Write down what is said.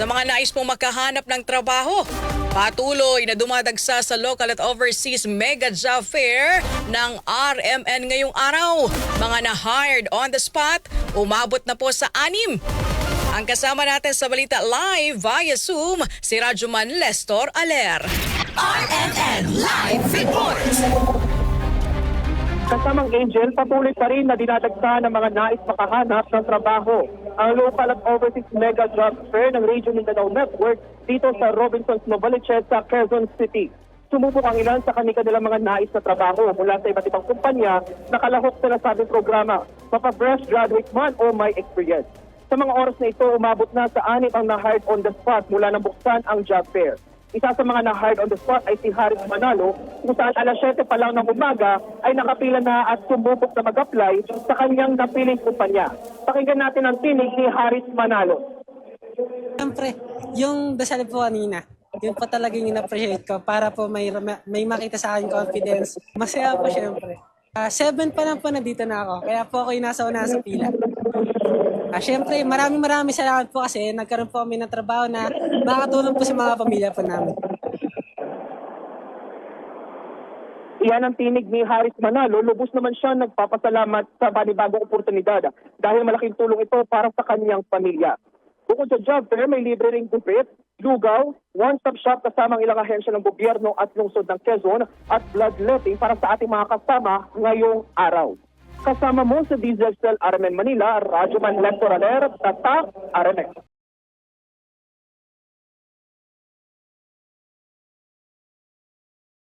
Sa mga nais pong makahanap ng trabaho, patuloy na dumadagsa sa local at overseas mega job fair ng RMN ngayong araw. Mga na-hired on the spot, umabot na po sa 6. Ang kasama natin sa Balita Live via Zoom, si Rajuman Lestor Aler. RMN Live Report! Kasamang Angel, patuloy pa rin na dinadagsa ng mga nais makahanap ng trabaho. Ang local at overseas mega job fair ng Region Mindanao Network dito sa Robinsons Novaliches sa Quezon City. Sumubok ang ilan sa kanilang mga nais na trabaho mula sa iba't ibang kumpanya na kalahok sa nasabing programa, mapa-fresh graduate man o may experience. Sa mga oras na ito, umabot na sa 6 ang na-hired on the spot mula nang buksan ang job fair. Isa sa mga na-hired on the spot ay si Haris Manalo, kung saan alas 7 pa lang ng umaga ay nakapila na at sumubok na mag-apply sa kanyang napiling kumpanya. Pakinggan natin ang tinig ni Haris Manalo. Siyempre, yung dasal po kanina, yun po talagang in-appreciate ko para po may makita sa akin confidence. Masaya po siyempre. 7 pa lang po nandito na ako, kaya po ako yung nasa una sa pila. Siyempre, maraming salamat po kasi nagkaroon po kami ng trabaho na makatulong po sa mga pamilya po namin. Iyan ang tinig ni Haris Manalo. Lubos naman siya nagpapasalamat sa panibagong oportunidad dahil malaking tulong ito para sa kanyang pamilya. Bukod sa job fair, may libre ring gupit, lugaw, one-stop shop kasamang ilang ahensya ng gobyerno at lungsod ng Quezon at bloodletting para sa ating mga kasama ngayong araw. Kasama mo sa Diesel Cell RMN Manila, Rajuman Lestor Aler, Tatak RMN.